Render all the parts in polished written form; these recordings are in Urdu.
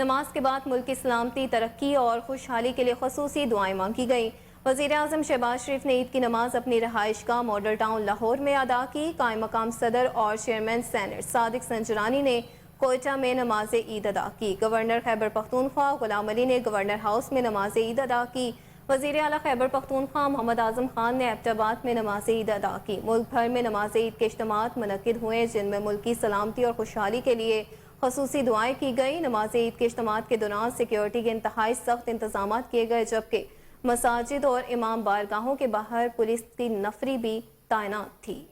نماز کے بعد ملک کی سلامتی، ترقی اور خوشحالی کے لیے خصوصی دعائیں مانگی گئیں۔ وزیر اعظم شہباز شریف نے عید کی نماز اپنی رہائش گاہ ماڈل ٹاؤن لاہور میں ادا کی۔ قائم مقام صدر اور چیئرمین سینٹ صادق سنجرانی نے کوئٹہ میں نماز عید ادا کی۔ گورنر خیبر پختونخوا غلام علی نے گورنر ہاؤس میں نماز عید ادا کی۔ وزیر اعلیٰ خیبر پختونخوا محمد اعظم خان نے ایبٹ آباد میں نماز عید ادا کی۔ ملک بھر میں نماز عید کے اجتماعات منعقد ہوئے جن میں ملک کی سلامتی اور خوشحالی کے لیے خصوصی دعائیں کی گئیں۔ نماز عید کے اجتماعات کے دوران سیکیورٹی کے انتہائی سخت انتظامات کیے گئے، جبکہ مساجد اور امام بارگاہوں کے باہر پولیس کی نفری بھی تعینات تھی۔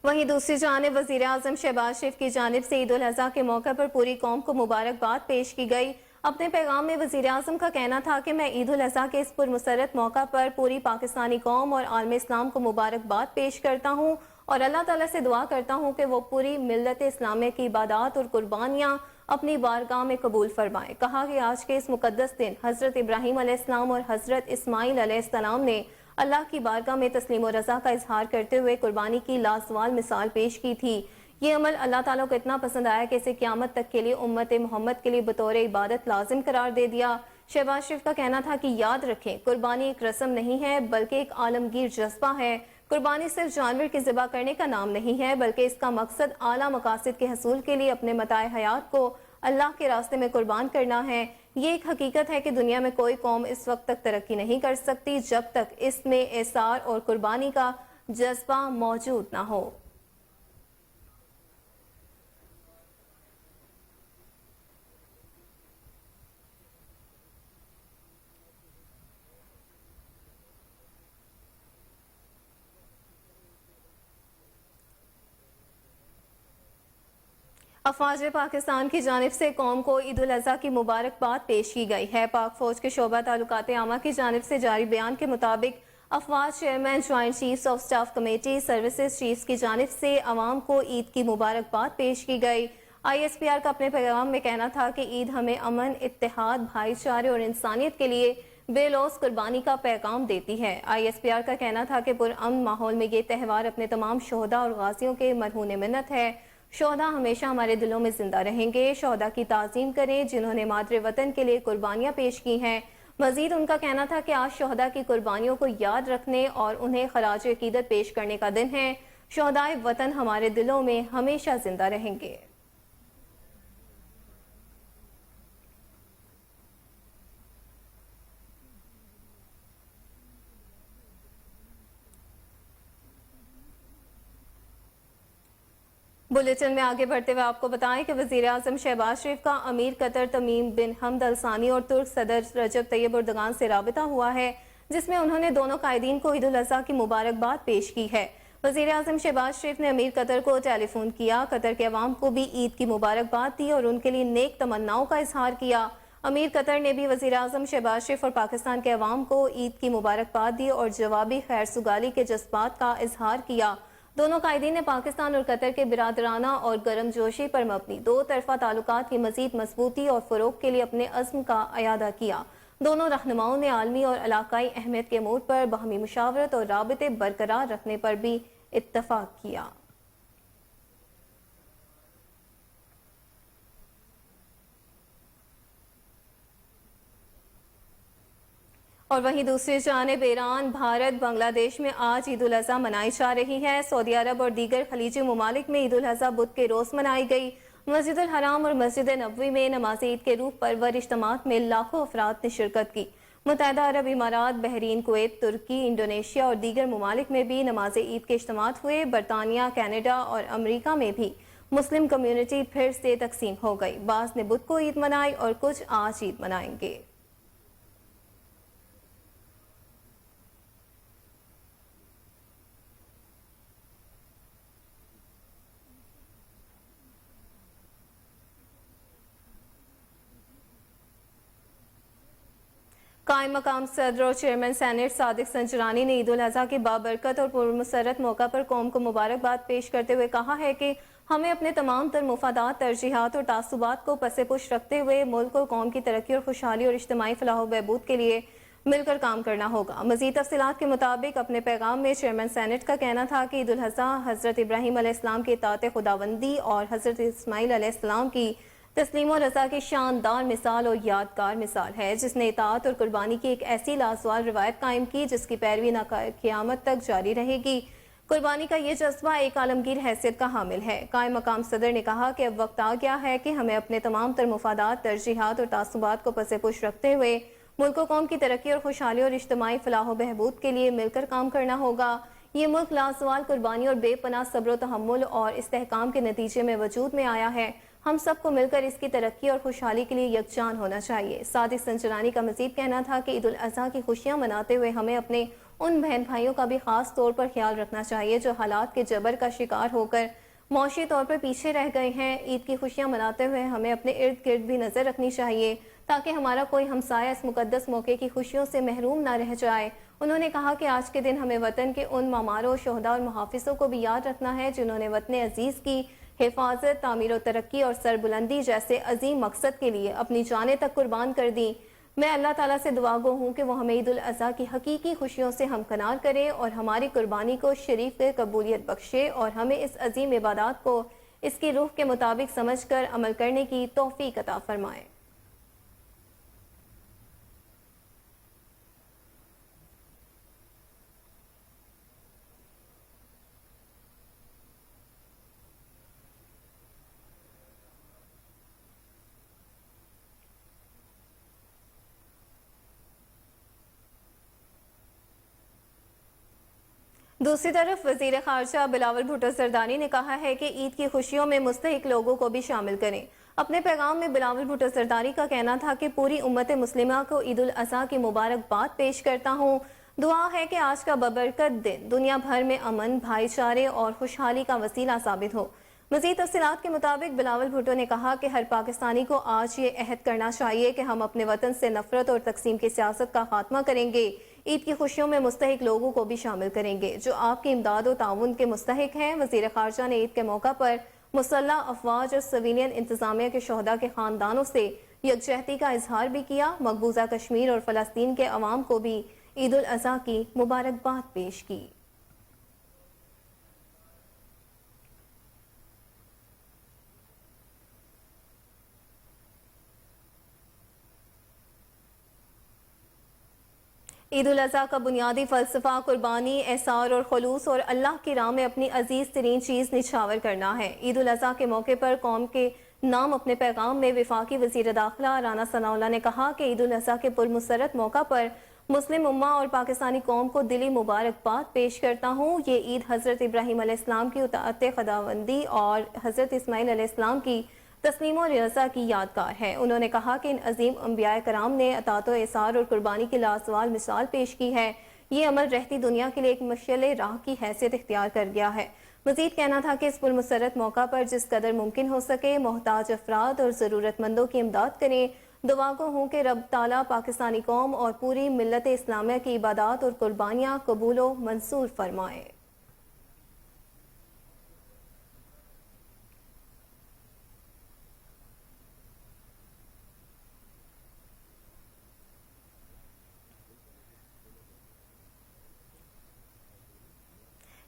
وہیں دوسری جانب وزیر اعظم شہباز شریف کی جانب سے عید الاضحیٰ کے موقع پر پوری قوم کو مبارکباد پیش کی گئی۔ اپنے پیغام میں وزیر اعظم کا کہنا تھا کہ میں عید الاضحیٰ کے اس پرمسرت موقع پر پوری پاکستانی قوم اور عالم اسلام کو مبارکباد پیش کرتا ہوں اور اللہ تعالیٰ سے دعا کرتا ہوں کہ وہ پوری ملت اسلامیہ کی عبادات اور قربانیاں اپنی بارگاہ میں قبول فرمائے۔ کہا کہ آج کے اس مقدس دن حضرت ابراہیم علیہ السلام اور حضرت اسماعیل علیہ السلام نے اللہ کی بارگاہ میں تسلیم و رضا کا اظہار کرتے ہوئے قربانی کی لازوال مثال پیش کی تھی۔ یہ عمل اللہ تعالیٰ کو اتنا پسند آیا کہ اسے قیامت تک کے لیے امت محمد کے لیے بطور عبادت لازم قرار دے دیا۔ شہباز شریف کا کہنا تھا کہ یاد رکھیں، قربانی ایک رسم نہیں ہے بلکہ ایک عالمگیر جذبہ ہے۔ قربانی صرف جانور کی ذبح کرنے کا نام نہیں ہے بلکہ اس کا مقصد اعلیٰ مقاصد کے حصول کے لیے اپنے متاع حیات کو اللہ کے راستے میں قربان کرنا ہے۔ یہ ایک حقیقت ہے کہ دنیا میں کوئی قوم اس وقت تک ترقی نہیں کر سکتی جب تک اس میں اثار اور قربانی کا جذبہ موجود نہ ہو۔ افواج پاکستان کی جانب سے قوم کو عید الاضحیٰ کی مبارکباد پیش کی گئی ہے۔ پاک فوج کے شعبہ تعلقات عامہ کی جانب سے جاری بیان کے مطابق افواج chairman joint chiefs of staff committee services chiefs کی جانب سے عوام کو عید کی مبارکباد پیش کی گئی۔ ISPR کا اپنے پیغام میں کہنا تھا کہ عید ہمیں امن، اتحاد، بھائی چارے اور انسانیت کے لیے بے لوث قربانی کا پیغام دیتی ہے۔ ISPR کا کہنا تھا کہ پرامن ماحول میں یہ تہوار اپنے تمام شہداء اور غازیوں کے مرہون منت ہے۔ شہداء ہمیشہ ہمارے دلوں میں زندہ رہیں گے۔ شہداء کی تعظیم کریں جنہوں نے مادر وطن کے لیے قربانیاں پیش کی ہیں۔ مزید ان کا کہنا تھا کہ آج شہداء کی قربانیوں کو یاد رکھنے اور انہیں خراج عقیدت پیش کرنے کا دن ہے۔ شہدائے وطن ہمارے دلوں میں ہمیشہ زندہ رہیں گے۔ بلیٹن میں آگے بڑھتے ہوئے آپ کو بتائیں کہ وزیر اعظم شہباز شریف کا امیر قطر تمیم بن حمد ال ثانی اور ترک صدر رجب طیب اردگان سے رابطہ ہوا ہے، جس میں انہوں نے دونوں قائدین کو عید الاضحیٰ کی مبارکباد پیش کی ہے۔ وزیر اعظم شہباز شریف نے امیر قطر کو ٹیلی فون کیا، قطر کے عوام کو بھی عید کی مبارکباد دی اور ان کے لیے نیک تمناؤں کا اظہار کیا۔ امیر قطر نے بھی وزیر اعظم شہباز شریف اور پاکستان کے عوام کو عید کی مبارکباد دی اور جوابی خیر سگالی کے جذبات کا اظہار کیا۔ دونوں قائدین نے پاکستان اور قطر کے برادرانہ اور گرم جوشی پر مبنی دو طرفہ تعلقات کی مزید مضبوطی اور فروغ کے لیے اپنے عزم کا اعادہ کیا۔ دونوں رہنماؤں نے عالمی اور علاقائی اہمیت کے امور پر باہمی مشاورت اور رابطے برقرار رکھنے پر بھی اتفاق کیا۔ اور وہیں دوسری جانب ایران، بھارت، بنگلہ دیش میں آج عید الاضحیٰ منائی جا رہی ہے۔ سعودی عرب اور دیگر خلیجی ممالک میں عید الاضحیٰ بدھ کے روز منائی گئی۔ مسجد الحرام اور مسجد نبوی میں نماز عید کے روح پرور اجتماعات میں لاکھوں افراد نے شرکت کی۔ متحدہ عرب امارات، بحرین، کویت، ترکی، انڈونیشیا اور دیگر ممالک میں بھی نماز عید کے اجتماعات ہوئے۔ برطانیہ، کینیڈا اور امریکہ میں بھی مسلم کمیونٹی پھر سے تقسیم ہو گئی۔ بعض نے بدھ کو عید منائی اور کچھ آج عید منائیں گے۔ قائم مقام صدر اور چیئرمین سینٹ صادق سنجرانی نے عید الاضحیٰ کے بابرکت اور پرمسرت موقع پر قوم کو مبارکباد پیش کرتے ہوئے کہا ہے کہ ہمیں اپنے تمام تر مفادات، ترجیحات اور تعصبات کو پس پش رکھتے ہوئے ملک اور قوم کی ترقی اور خوشحالی اور اجتماعی فلاح و بہبود کے لیے مل کر کام کرنا ہوگا۔ مزید تفصیلات کے مطابق اپنے پیغام میں چیئرمین سینٹ کا کہنا تھا کہ عید الاضحیٰ حضرت ابراہیم علیہ السلام کی اطاعت خداوندی اور حضرت اسماعیل علیہ السلام کی تسلیم و رضا کی شاندار مثال اور یادگار مثال ہے، جس نے اطاعت اور قربانی کی ایک ایسی لازوال روایت قائم کی جس کی پیروی قیامت تک جاری رہے گی۔ قربانی کا یہ جذبہ ایک عالمگیر حیثیت کا حامل ہے۔ قائم مقام صدر نے کہا کہ اب وقت آ گیا ہے کہ ہمیں اپنے تمام تر مفادات، ترجیحات اور تعصبات کو پس پش رکھتے ہوئے ملک و قوم کی ترقی اور خوشحالی اور اجتماعی فلاح و بہبود کے لیے مل کر کام کرنا ہوگا۔ یہ ملک لازوال قربانی اور بے پناہ صبر و تحمل اور استحکام کے نتیجے میں وجود میں آیا ہے۔ ہم سب کو مل کر اس کی ترقی اور خوشحالی کے لیے یکجان ہونا چاہیے۔ صادق سنجرانی کا مزید کہنا تھا کہ عید الاضحیٰ کی خوشیاں مناتے ہوئے ہمیں اپنے ان بہن بھائیوں کا بھی خاص طور پر خیال رکھنا چاہیے جو حالات کے جبر کا شکار ہو کر معاشی طور پر پیچھے رہ گئے ہیں۔ عید کی خوشیاں مناتے ہوئے ہمیں اپنے ارد گرد بھی نظر رکھنی چاہیے تاکہ ہمارا کوئی ہمسایہ اس مقدس موقع کی خوشیوں سے محروم نہ رہ جائے۔ انہوں نے کہا کہ آج کے دن ہمیں وطن کے ان معماروں، شہداء اور محافظوں کو بھی یاد رکھنا ہے جنہوں نے وطن عزیز کی حفاظت، تعمیر و ترقی اور سربلندی جیسے عظیم مقصد کے لیے اپنی جانیں تک قربان کر دیں۔ میں اللہ تعالیٰ سے دعا گو ہوں کہ وہ ہمیں عید الاضحیٰ کی حقیقی خوشیوں سے ہمکنار کرے اور ہماری قربانی کو شریف قبولیت بخشے اور ہمیں اس عظیم عبادات کو اس کی روح کے مطابق سمجھ کر عمل کرنے کی توفیق عطا فرمائے۔ دوسری طرف وزیر خارجہ بلاول بھٹو زرداری نے کہا ہے کہ عید کی خوشیوں میں مستحق لوگوں کو بھی شامل کریں۔ اپنے پیغام میں بلاول بھٹو زرداری کا کہنا تھا کہ پوری امت مسلمہ کو عید الاضحیٰ کی مبارکباد پیش کرتا ہوں۔ دعا ہے کہ آج کا ببرکت دن دنیا بھر میں امن، بھائی چارے اور خوشحالی کا وسیلہ ثابت ہو۔ مزید تفصیلات کے مطابق بلاول بھٹو نے کہا کہ ہر پاکستانی کو آج یہ عہد کرنا چاہیے کہ ہم اپنے وطن سے نفرت اور تقسیم کی سیاست کا خاتمہ کریں گے۔ عید کی خوشیوں میں مستحق لوگوں کو بھی شامل کریں گے جو آپ کی امداد و تعاون کے مستحق ہیں۔ وزیر خارجہ نے عید کے موقع پر مسلح افواج اور سویلین انتظامیہ کے شہداء کے خاندانوں سے یکجہتی کا اظہار بھی کیا۔ مقبوضہ کشمیر اور فلسطین کے عوام کو بھی عید الاضحیٰ کی مبارکباد پیش کی۔ عید الاضحیٰ کا بنیادی فلسفہ قربانی، احسار اور خلوص اور اللہ کی راہ میں اپنی عزیز ترین چیز نچھاور کرنا ہے۔ عید الاضحیٰ کے موقع پر قوم کے نام اپنے پیغام میں وفاقی وزیر داخلہ رانا ثناء اللہ نے کہا کہ عید الاضحیٰ کے پرمسرت موقع پر مسلم امہ اور پاکستانی قوم کو دلی مبارکباد پیش کرتا ہوں۔ یہ عید حضرت ابراہیم علیہ السلام کی اطاعت خداوندی اور حضرت اسماعیل علیہ السلام کی تسلیم و رضا کی یادگار ہے۔ انہوں نے کہا کہ ان عظیم انبیاء کرام نے اطاعت و احسار اور قربانی کی لازوال مثال پیش کی ہے۔ یہ عمل رہتی دنیا کے لیے ایک مشعل راہ کی حیثیت اختیار کر گیا ہے۔ مزید کہنا تھا کہ اس پرمسرت موقع پر جس قدر ممکن ہو سکے محتاج افراد اور ضرورت مندوں کی امداد کریں۔ دعا گو ہوں کہ رب تعالیٰ پاکستانی قوم اور پوری ملت اسلامیہ کی عبادات اور قربانیاں قبول و منظور فرمائے۔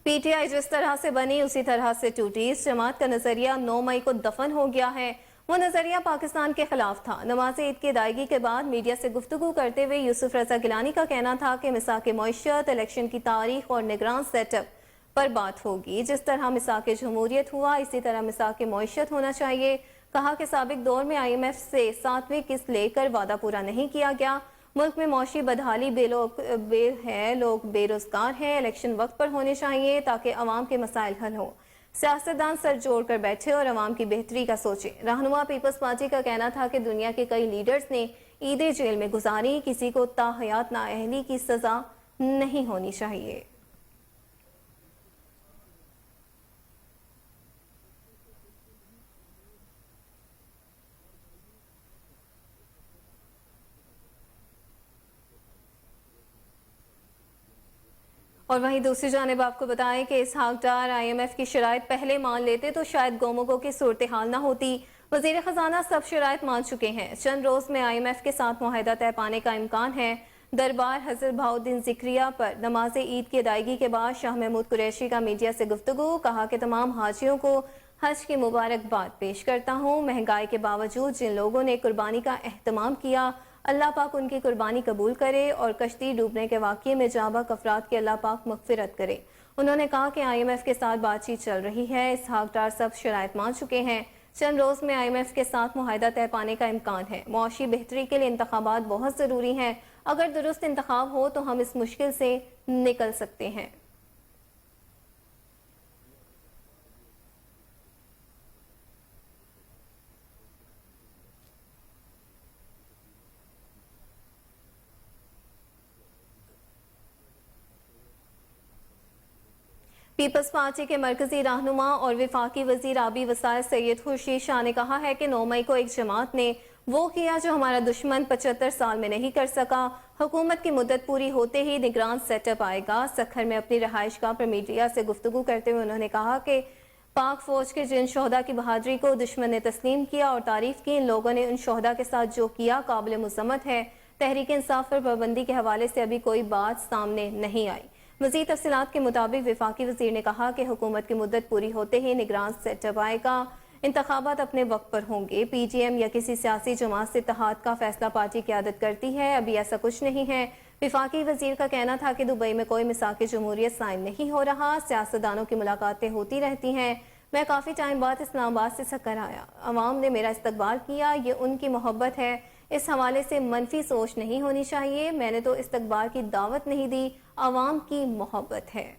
پی ٹی آئی جس طرح سے بنی اسی طرح سے ٹوٹی۔ اس جماعت کا نظریہ 9 مئی کو دفن ہو گیا ہے۔ وہ نظریہ پاکستان کے خلاف تھا۔ نماز عید کی ادائیگی کے بعد میڈیا سے گفتگو کرتے ہوئے یوسف رضا گیلانی کا کہنا تھا کہ مساق معیشت، الیکشن کی تاریخ اور نگران سیٹ اپ پر بات ہوگی۔ جس طرح مساق جمہوریت ہوا اسی طرح مساق معیشت ہونا چاہیے۔ کہا کہ سابق دور میں آئی ایم ایف سے 7ویں قسط لے کر وعدہ پورا نہیں کیا گیا۔ ملک میں معاشی بدحالی لوگ بے روزگار ہیں۔ الیکشن وقت پر ہونے چاہیے تاکہ عوام کے مسائل حل ہوں۔ سیاستدان سر جوڑ کر بیٹھے اور عوام کی بہتری کا سوچیں۔ رہنما پیپلز پارٹی کا کہنا تھا کہ دنیا کے کئی لیڈرز نے عیدیں جیل میں گزاری۔ کسی کو تا حیات نااہلی کی سزا نہیں ہونی چاہیے۔ اور وہیں دوسری جانب آپ کو بتائیں کہ اسحاق ڈار IMF کی شرائط پہلے مان لیتے تو شاید گومگو کی صورتحال نہ ہوتی۔ وزیر خزانہ سب شرائط مان چکے ہیں، چند روز میں IMF کے ساتھ معاہدہ طے پانے کا امکان ہے۔ دربار حضرت بہاؤالدین ذکریہ پر نماز عید کی ادائیگی کے بعد شاہ محمود قریشی کا میڈیا سے گفتگو، کہا کہ تمام حاجیوں کو حج کی مبارکباد پیش کرتا ہوں۔ مہنگائی کے باوجود جن لوگوں نے قربانی کا اہتمام کیا، اللہ پاک ان کی قربانی قبول کرے اور کشتی ڈوبنے کے واقعے میں جاں بحق افراد کی اللہ پاک مغفرت کرے۔ انہوں نے کہا کہ IMF کے ساتھ بات چیت چل رہی ہے، اسحاق ڈار سب شرائط مان چکے ہیں، چند روز میں IMF کے ساتھ معاہدہ طے پانے کا امکان ہے۔ معاشی بہتری کے لیے انتخابات بہت ضروری ہیں، اگر درست انتخاب ہو تو ہم اس مشکل سے نکل سکتے ہیں۔ پیپلز پارٹی کے مرکزی رہنما اور وفاقی وزیر آبی وسائل سید خورشید شاہ نے کہا ہے کہ 9 مئی کو ایک جماعت نے وہ کیا جو ہمارا دشمن 75 سال میں نہیں کر سکا۔ حکومت کی مدت پوری ہوتے ہی نگران سیٹ اپ آئے گا۔ سکھر میں اپنی رہائش گاہ پر میڈیا سے گفتگو کرتے ہوئے انہوں نے کہا کہ پاک فوج کے جن شہداء کی بہادری کو دشمن نے تسلیم کیا اور تعریف کی، ان لوگوں نے ان شہداء کے ساتھ جو کیا قابل مذمت ہے۔ تحریک انصاف پر پابندی کے حوالے سے ابھی کوئی بات سامنے نہیں آئی۔ مزید تفصیلات کے مطابق وفاقی وزیر نے کہا کہ حکومت کی مدت پوری ہوتے ہی نگران سیٹ اپ آئے گا، انتخابات اپنے وقت پر ہوں گے۔ PGM یا کسی سیاسی جماعت سے اتحاد کا فیصلہ پارٹی قیادت کرتی ہے، ابھی ایسا کچھ نہیں ہے۔ وفاقی وزیر کا کہنا تھا کہ دبئی میں کوئی میثاق جمہوریت سائن نہیں ہو رہا، سیاستدانوں کی ملاقاتیں ہوتی رہتی ہیں، میں کافی ٹائم بعد اسلام آباد سے سکر آیا، عوام نے میرا استقبال کیا، یہ ان کی محبت ہے، اس حوالے سے منفی سوچ نہیں ہونی چاہیے، میں نے تو استقبال کی دعوت نہیں دی، عوام کی محبت ہے۔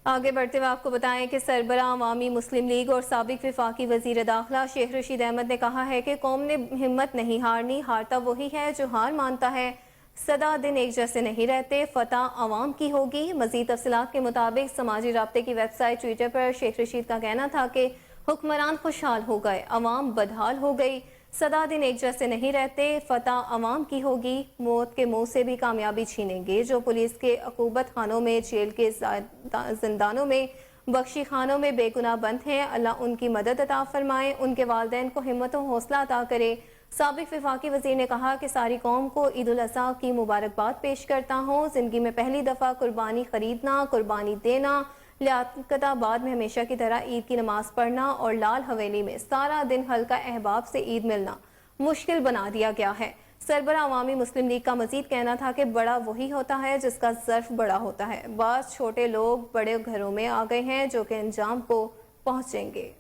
آگے بڑھتے ہوئے آپ کو بتائیں کہ سربراہ عوامی مسلم لیگ اور سابق وفاقی وزیر داخلہ شیخ رشید احمد نے کہا ہے کہ قوم نے ہمت نہیں ہارنی، ہارتا وہی ہے جو ہار مانتا ہے، سدا دن ایک جیسے نہیں رہتے، فتح عوام کی ہوگی۔ مزید تفصیلات کے مطابق سماجی رابطے کی ویب سائٹ ٹویٹر پر شیخ رشید کا کہنا تھا کہ حکمران خوشحال ہو گئے، عوام بدحال ہو گئی، سدا دن ایک جیسے نہیں رہتے، فتح عوام کی ہوگی، موت کے منہ سے بھی کامیابی چھینیں گے، جو پولیس کے عقوبت خانوں میں، جیل کے زندانوں میں، بخشی خانوں میں بے گناہ بند ہیں، اللہ ان کی مدد عطا فرمائے، ان کے والدین کو ہمت و حوصلہ عطا کرے۔ سابق وفاقی وزیر نے کہا کہ ساری قوم کو عید الاضحیٰ کی مبارکباد پیش کرتا ہوں، زندگی میں پہلی دفعہ قربانی خریدنا، قربانی دینا، لیاقت آباد میں ہمیشہ کی طرح عید کی نماز پڑھنا اور لال حویلی میں سارا دن حلقہ احباب سے عید ملنا مشکل بنا دیا گیا ہے۔ سربراہ عوامی مسلم لیگ کا مزید کہنا تھا کہ بڑا وہی ہوتا ہے جس کا ظرف بڑا ہوتا ہے، بعض چھوٹے لوگ بڑے گھروں میں آ گئے ہیں جو کہ انجام کو پہنچیں گے۔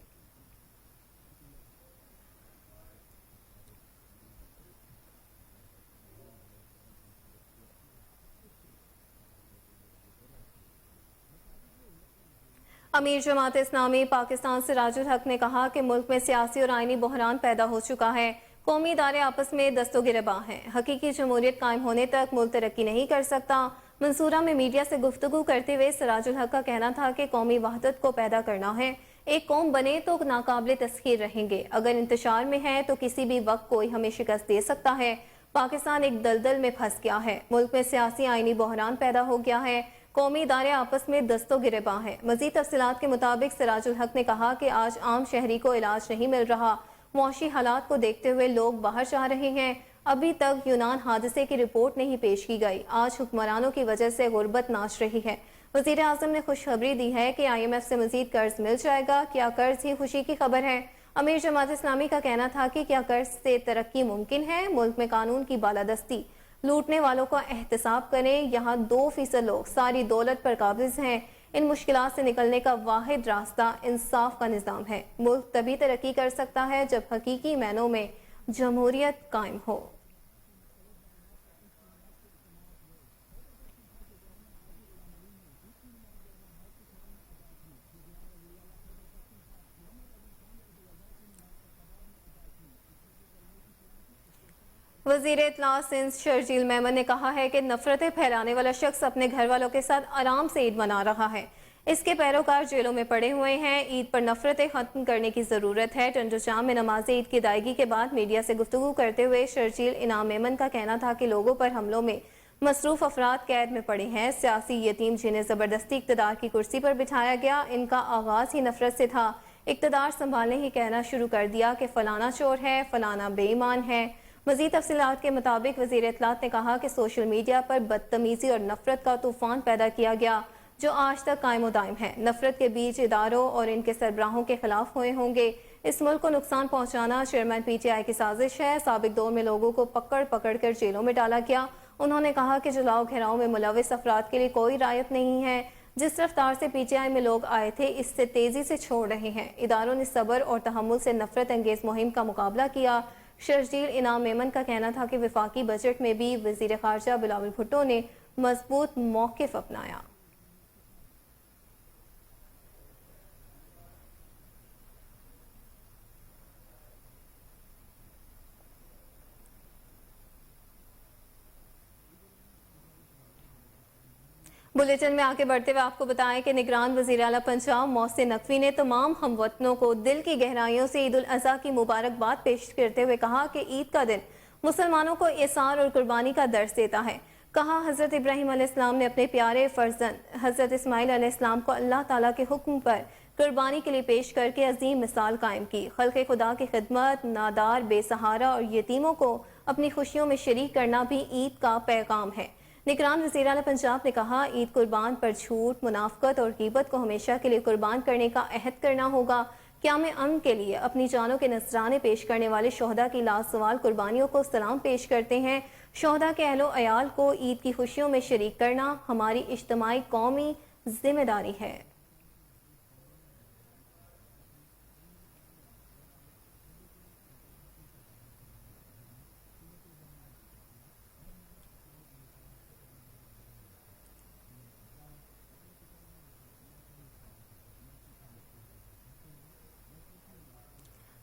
امیر جماعت اسلامی پاکستان سراج الحق نے کہا کہ ملک میں سیاسی اور آئینی بحران پیدا ہو چکا ہے، قومی ادارے آپس میں دست و گریباں ہیں، حقیقی جمہوریت قائم ہونے تک ملک ترقی نہیں کر سکتا۔ منصورہ میں میڈیا سے گفتگو کرتے ہوئے سراج الحق کا کہنا تھا کہ قومی وحدت کو پیدا کرنا ہے، ایک قوم بنے تو ناقابل تسخیر رہیں گے، اگر انتشار میں ہے تو کسی بھی وقت کوئی ہمیں شکست دے سکتا ہے۔ پاکستان ایک دلدل میں پھنس گیا ہے، ملک میں سیاسی آئینی بحران پیدا ہو گیا ہے، قومی ادارے آپس میں دست و گریباں ہیں۔ مزید تفصیلات کے مطابق سراج الحق نے کہا کہ آج عام شہری کو علاج نہیں مل رہا، معاشی حالات کو دیکھتے ہوئے لوگ باہر جا رہے ہیں، ابھی تک یونان حادثے کی رپورٹ نہیں پیش کی گئی، آج حکمرانوں کی وجہ سے غربت ناچ رہی ہے۔ وزیر اعظم نے خوشخبری دی ہے کہ IMF سے مزید قرض مل جائے گا، کیا قرض ہی خوشی کی خبر ہے؟ امیر جماعت اسلامی کا کہنا تھا کہ کیا قرض سے ترقی ممکن ہے؟ ملک میں قانون کی بالادستی، لوٹنے والوں کا احتساب کریں، یہاں 2% لوگ ساری دولت پر قابض ہیں، ان مشکلات سے نکلنے کا واحد راستہ انصاف کا نظام ہے، ملک تبھی ترقی کر سکتا ہے جب حقیقی معنوں میں جمہوریت قائم ہو۔ وزیر اطلاع سندھ شرجیل میمن نے کہا ہے کہ نفرتیں پھیلانے والا شخص اپنے گھر والوں کے ساتھ آرام سے عید منا رہا ہے، اس کے پیروکار جیلوں میں پڑے ہوئے ہیں۔ عید پر نفرتیں ختم کرنے کی ضرورت ہے۔ ٹنڈو جام میں نماز عید کی ادائیگی کے بعد میڈیا سے گفتگو کرتے ہوئے شرجیل انعام میمن کا کہنا تھا کہ لوگوں پر حملوں میں مصروف افراد قید میں پڑے ہیں۔ سیاسی یتیم جنہیں زبردستی اقتدار کی کرسی پر بٹھایا گیا، ان کا آغاز ہی نفرت سے تھا۔ اقتدار سنبھالنے ہی کہنا شروع کر دیا کہ فلانا چور ہے، فلانا بے ایمان ہے۔ مزید تفصیلات کے مطابق وزیر اطلاعات نے کہا کہ سوشل میڈیا پر بدتمیزی اور نفرت کا طوفان پیدا کیا گیا جو آج تک قائم و دائم ہے۔ نفرت کے بیج اداروں اور ان کے سربراہوں کے خلاف ہوئے ہوں گے۔ اس ملک کو نقصان پہنچانا چیئرمین پی ٹی آئی کی سازش ہے۔ سابق دور میں لوگوں کو پکڑ کر جیلوں میں ڈالا گیا۔ انہوں نے کہا کہ جلاؤ گھیراؤ میں ملوث افراد کے لیے کوئی رعایت نہیں ہے۔ جس رفتار سے پی ٹی آئی میں لوگ آئے تھے اس سے تیزی سے چھوڑ رہے ہیں۔ اداروں نے صبر اور تحمل سے نفرت انگیز مہم کا مقابلہ کیا۔ شرجیل انعام میمن کا کہنا تھا کہ وفاقی بجٹ میں بھی وزیر خارجہ بلاول بھٹو نے مضبوط موقف اپنایا۔ بلیٹن میں آگے بڑھتے ہوئے آپ کو بتائیں کہ نگران وزیر اعلیٰ پنجاب محسن نقوی نے تمام ہم وطنوں کو دل کی گہرائیوں سے عید الاضحیٰ کی مبارکباد پیش کرتے ہوئے کہا کہ عید کا دن مسلمانوں کو احسان اور قربانی کا درس دیتا ہے۔ کہا حضرت ابراہیم علیہ السلام نے اپنے پیارے فرزند حضرت اسماعیل علیہ السلام کو اللہ تعالیٰ کے حکم پر قربانی کے لیے پیش کر کے عظیم مثال قائم کی۔ خلق خدا کی خدمت، نادار، بے سہارا اور یتیموں کو اپنی خوشیوں میں شریک کرنا بھی عید کا پیغام ہے۔ نگران وزیر اعلیٰ پنجاب نے کہا عید قربان پر جھوٹ، منافقت اور غیبت کو ہمیشہ کے لیے قربان کرنے کا عہد کرنا ہوگا۔ قیام امن کے لیے اپنی جانوں کے نذرانے پیش کرنے والے شہداء کی لازوال قربانیوں کو سلام پیش کرتے ہیں۔ شہداء کے اہل و عیال کو عید کی خوشیوں میں شریک کرنا ہماری اجتماعی قومی ذمہ داری ہے۔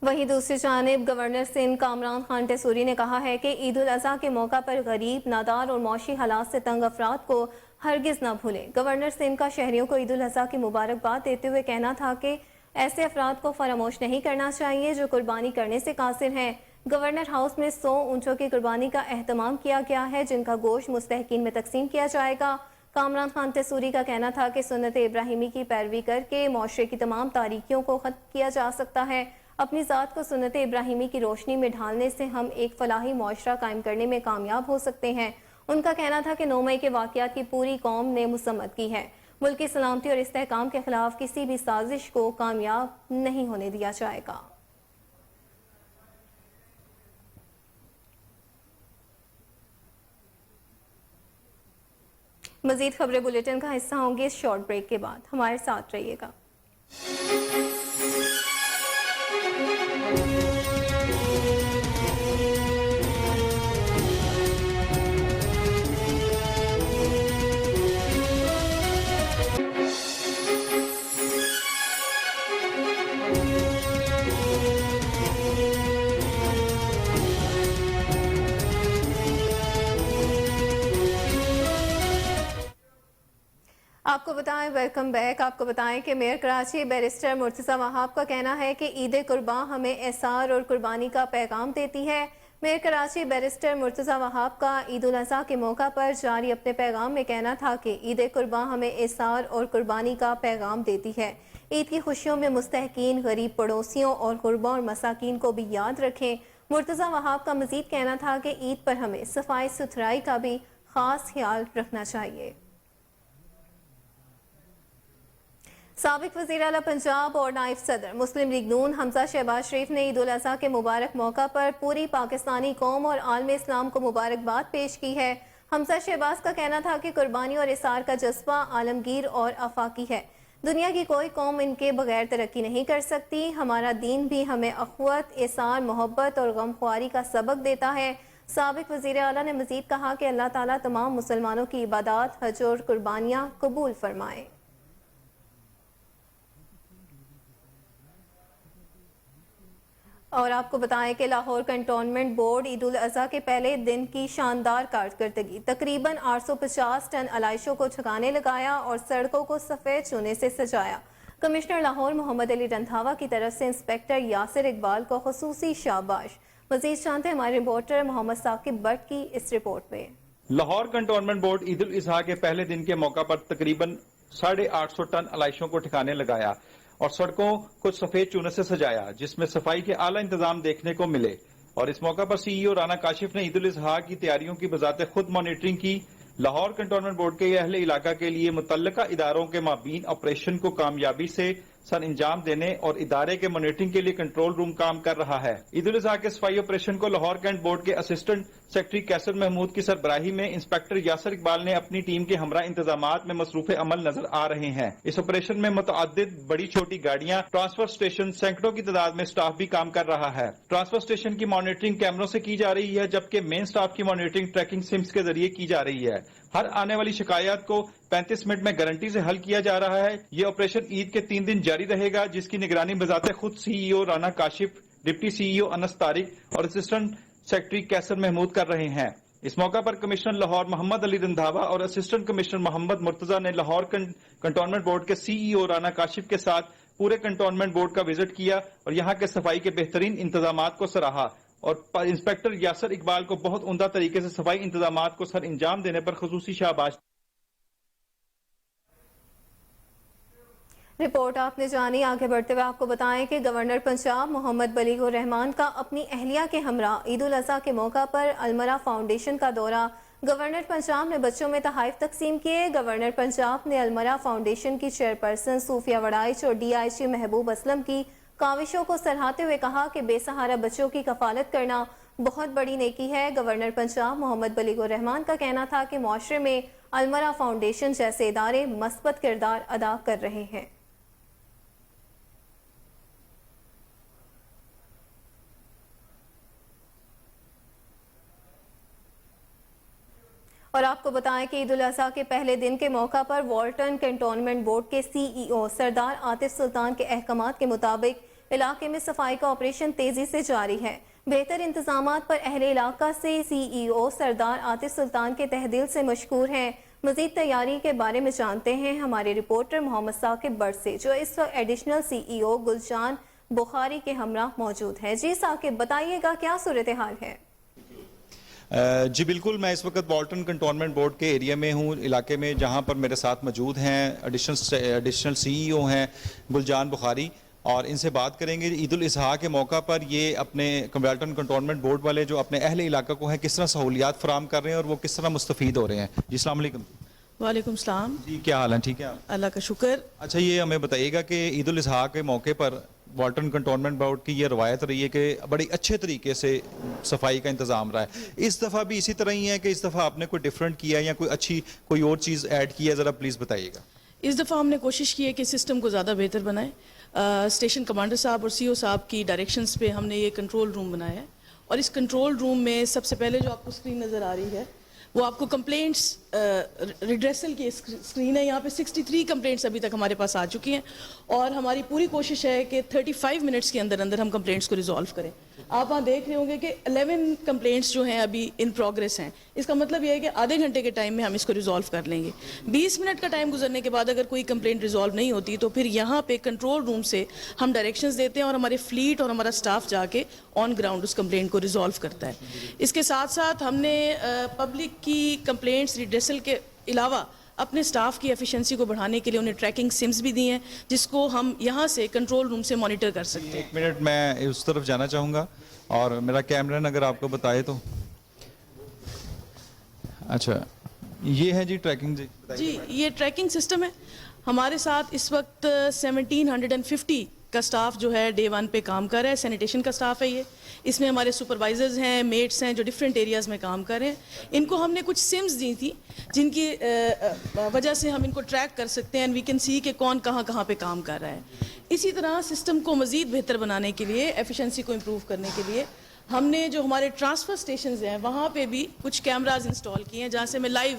وہیں دوسری جانب گورنر سندھ کامران خان ٹیسوری نے کہا ہے کہ عید الاضحیٰ کے موقع پر غریب، نادار اور معاشی حالات سے تنگ افراد کو ہرگز نہ بھولیں۔ گورنر سندھ کا شہریوں کو عید الاضحیٰ کی مبارکباد دیتے ہوئے کہنا تھا کہ ایسے افراد کو فراموش نہیں کرنا چاہیے جو قربانی کرنے سے قاصر ہیں۔ گورنر ہاؤس میں 100 اونٹوں کی قربانی کا اہتمام کیا گیا ہے جن کا گوشت مستحقین میں تقسیم کیا جائے گا۔ کامران خان ٹیسوری کا کہنا تھا کہ سنت ابراہیمی کی پیروی کر کے معاشرے کی تمام تاریکیوں کو ختم کیا جا سکتا ہے۔ اپنی ذات کو سنت ابراہیمی کی روشنی میں ڈھالنے سے ہم ایک فلاحی معاشرہ قائم کرنے میں کامیاب ہو سکتے ہیں۔ ان کا کہنا تھا کہ 9 مئی کے واقعات کی پوری قوم نے مذمت کی ہے۔ ملک کی سلامتی اور استحکام کے خلاف کسی بھی سازش کو کامیاب نہیں ہونے دیا جائے گا۔ مزید خبریں بلیٹن کا حصہ ہوں گے اس شارٹ بریک کے بعد، ہمارے ساتھ رہیے گا۔ آپ کو بتائیں ویلکم بیک آپ کو بتائیں کہ میئر کراچی بیرسٹر مرتضی وہاب کا کہنا ہے کہ عید قرباں ہمیں احسار اور قربانی کا پیغام دیتی ہے۔ میئر کراچی بیرسٹر مرتضی وہاب کا عید الاضحیٰ کے موقع پر جاری اپنے پیغام میں کہنا تھا کہ عید قرباں ہمیں احسار اور قربانی کا پیغام دیتی ہے۔ عید کی خوشیوں میں مستحقین، غریب پڑوسیوں اور غرباء اور مساکین کو بھی یاد رکھیں۔ مرتضی وہاب کا مزید کہنا تھا کہ عید پر ہمیں صفائی ستھرائی کا بھی خاص خیال رکھنا چاہیے۔ سابق وزیر اعلیٰ پنجاب اور نائب صدر مسلم لیگ نون حمزہ شہباز شریف نے عید الاضحیٰ کے مبارک موقع پر پوری پاکستانی قوم اور عالم اسلام کو مبارکباد پیش کی ہے۔ حمزہ شہباز کا کہنا تھا کہ قربانی اور احسار کا جذبہ عالمگیر اور آفاقی ہے۔ دنیا کی کوئی قوم ان کے بغیر ترقی نہیں کر سکتی۔ ہمارا دین بھی ہمیں اخوت، احسار، محبت اور غمخواری کا سبق دیتا ہے۔ سابق وزیر اعلیٰ نے مزید کہا کہ اللہ تعالیٰ تمام مسلمانوں کی عبادات، حج اور قربانیاں قبول فرمائے۔ اور آپ کو بتائیں کہ لاہور کنٹونمنٹ بورڈ عید الاضحیٰ کے پہلے دن کی شاندار کارکردگی، تقریباً 850 ٹن علائشوں کو ٹھکانے لگایا اور سڑکوں کو سفید چونے سے سجایا۔ کمشنر لاہور محمد علی رندھاوا کی طرف سے انسپیکٹر یاسر اقبال کو خصوصی شاباش۔ مزید جانتے ہیں ہمارے رپورٹر محمد ثاقب بٹ کی اس رپورٹ میں۔ لاہور کنٹونمنٹ بورڈ عید الاضحیٰ کے پہلے دن کے موقع پر تقریباً 850 ٹن علائشوں کو ٹھکانے لگایا اور سڑکوں کو سفید چونے سے سجایا، جس میں صفائی کے اعلیٰ انتظام دیکھنے کو ملے۔ اور اس موقع پر سی ای او رانا کاشف نے عید الاضحیٰ کی تیاریوں کی بذات خود مانیٹرنگ کی۔ لاہور کنٹونمنٹ بورڈ کے اہل علاقہ کے لیے متعلقہ اداروں کے مابین آپریشن کو کامیابی سے سر انجام دینے اور ادارے کے مانیٹرنگ کے لیے کنٹرول روم کام کر رہا ہے۔ عید الاضحیٰ کے صفائی آپریشن کو لاہور کینٹ بورڈ کے اسسٹنٹ سیکرٹری کیسر محمود کی سربراہی میں انسپیکٹر یاسر اقبال نے اپنی ٹیم کے ہمراہ انتظامات میں مصروف عمل نظر آ رہے ہیں۔ اس آپریشن میں متعدد بڑی چھوٹی گاڑیاں، ٹرانسفر اسٹیشن، سینکڑوں کی تعداد میں سٹاف بھی کام کر رہا ہے۔ ٹرانسفر اسٹیشن کی مانیٹرنگ کیمروں سے کی جا رہی ہے، جبکہ مین سٹاف کی مانیٹرنگ ٹریکنگ سمز کے ذریعے کی جا رہی ہے۔ ہر آنے والی شکایات کو 35 منٹ میں گارنٹی سے حل کیا جا رہا ہے۔ یہ آپریشن عید کے 3 دن جاری رہے گا، جس کی نگرانی بذات خود سی ای او رانا کاشف، ڈپٹی سی ای او انس طارق اور اسسٹنٹ سیکرٹری کیسر محمود کر رہے ہیں۔ اس موقع پر کمشنر لاہور محمد علی رندھاوا اور اسسٹنٹ کمشنر محمد مرتضی نے لاہور کنٹونمنٹ بورڈ کے سی ای او رانا کاشف کے ساتھ پورے کنٹونمنٹ بورڈ کا وزٹ کیا اور یہاں کے صفائی کے بہترین انتظامات کو سراہا اور انسپیکٹر یاسر اقبال کو بہت عمدہ طریقے سے صفائی انتظامات کو سر انجام دینے پر خصوصی شاباش۔ رپورٹ آپ نے جانی۔ آگے بڑھتے ہوئے آپ کو بتائیں کہ گورنر پنجاب محمد بلیغ الرحمان کا اپنی اہلیہ کے ہمراہ عید الاضحیٰ کے موقع پر المرا فاؤنڈیشن کا دورہ۔ گورنر پنجاب نے بچوں میں تحائف تقسیم کیے۔ گورنر پنجاب نے المرا فاؤنڈیشن کی چیئرپرسن صوفیہ وڑائچ اور ڈی آئی جی محبوب اسلم کی کاوشوں کو سراہتے ہوئے کہا کہ بے سہارا بچوں کی کفالت کرنا بہت بڑی نیکی ہے۔ گورنر پنجاب محمد بلیغ الرحمان کا کہنا تھا کہ معاشرے میں المرا فاؤنڈیشن جیسے ادارے مثبت کردار ادا کر رہے ہیں۔ اور آپ کو بتائیں کہ عید الاضحیٰ کے پہلے دن کے موقع پر والٹن کنٹونمنٹ بورڈ کے سی ای او سردار عاطف سلطان کے احکامات کے مطابق علاقے میں صفائی کا آپریشن تیزی سے جاری ہے۔ بہتر انتظامات پر اہل علاقہ سے سی ای او سردار عاطف سلطان کے تہ دل سے مشکور ہیں۔ مزید تیاری کے بارے میں جانتے ہیں ہمارے رپورٹر محمد ثاقب بٹ سے، جو اس وقت ایڈیشنل سی ای او گلشان بخاری کے ہمراہ موجود ہے۔ جی ثاقب، بتائیے گا کیا صورتحال ہے؟ جی بالکل، میں اس وقت والٹن کنٹونمنٹ بورڈ کے ایریا میں ہوں، علاقے میں، جہاں پر میرے ساتھ موجود ہیں ایڈیشنل سی ای او ہیں گلجان بخاری، اور ان سے بات کریں گے عید الاضحیٰ کے موقع پر یہ اپنے والٹن کنٹونمنٹ بورڈ والے جو اپنے اہل علاقہ کو ہیں کس طرح سہولیات فراہم کر رہے ہیں اور وہ کس طرح مستفید ہو رہے ہیں۔ جی السلام علیکم۔ وعلیکم السلام جی کیا حال ہے؟ ٹھیک ہے اللہ کا شکر۔ اچھا، یہ ہمیں بتائیے گا کہ عید الاضحیٰ کے موقع پر والٹن کنٹونمنٹ بورڈ کی یہ روایت رہی ہے کہ بڑی اچھے طریقے سے صفائی کا انتظام رہا ہے، اس دفعہ بھی اسی طرح ہی ہے کہ اس دفعہ آپ نے کوئی ڈیفرنٹ کیا یا کوئی اچھی کوئی اور چیز ایڈ کی ہے؟ ذرا پلیز بتائیے گا۔ اس دفعہ ہم نے کوشش کی ہے کہ سسٹم کو زیادہ بہتر بنائیں۔ اسٹیشن کمانڈر صاحب اور سی او صاحب کی ڈائریکشنز پہ ہم نے یہ کنٹرول روم بنایا ہے، اور اس کنٹرول روم میں سب سے پہلے جو آپ کو اسکرین نظر آ رہی ہے وہ آپ کو کمپلینٹس ریڈریسل کی اسکرین ہے۔ یہاں پہ 63 کمپلینٹس ابھی تک ہمارے پاس آ چکی ہیں، اور ہماری پوری کوشش ہے کہ 35 منٹس کے اندر اندر ہم کمپلینٹس کو ریزالو کریں۔ آپ وہاں دیکھ رہے ہوں گے کہ 11 کمپلینٹس جو ہیں ابھی ان پروگریس ہیں۔ اس کا مطلب یہ ہے کہ آدھے گھنٹے کے ٹائم میں ہم اس کو ریزالو کر لیں گے۔ 20 منٹ کا ٹائم گزرنے کے بعد اگر کوئی کمپلینٹ ریزالو نہیں ہوتی تو پھر یہاں پہ کنٹرول روم سے ہم ڈائریکشنز دیتے ہیں، اور ہمارے فلیٹ اور ہمارا سٹاف جا کے آن گراؤنڈ اس کمپلینٹ کو ریزالو کرتا ہے۔ اس کے ساتھ ساتھ ہم نے پبلک کی کمپلینٹس ریڈریسل کے علاوہ اپنے سٹاف کی ایفیشنسی کو بڑھانے کے لیے انہیں ٹریکنگ سمز بھی دی ہیں، جس کو ہم یہاں سے کنٹرول روم سے مانیٹر کر سکتے ہیں۔ ایک منٹ میں اس طرف جانا چاہوں گا، اور میرا کیمرین اگر آپ کو بتائے تو۔ اچھا، یہ ہے جی ٹریکنگ۔ جی یہ ٹریکنگ سسٹم ہے۔ ہمارے ساتھ اس وقت 1750 کا سٹاف جو ہے ڈے 1 پہ کام کر رہا ہے۔ سینیٹیشن کا سٹاف ہے یہ، اس میں ہمارے سپروائزرز ہیں، میٹس ہیں جو ڈفرینٹ ایریاز میں کام کر رہے ہیں۔ ان کو ہم نے کچھ سمز دی تھی جن کی وجہ سے ہم ان کو ٹریک کر سکتے ہیں، وی کین سی کہ کون کہاں کہاں پہ کام کر رہا ہے۔ اسی طرح سسٹم کو مزید بہتر بنانے کے لیے، ایفیشنسی کو امپروو کرنے کے لیے، ہم نے جو ہمارے ٹرانسفر اسٹیشنز ہیں وہاں پہ بھی کچھ کیمراز انسٹال کیے ہیں، جہاں سے ہمیں لائیو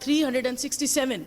367,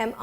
M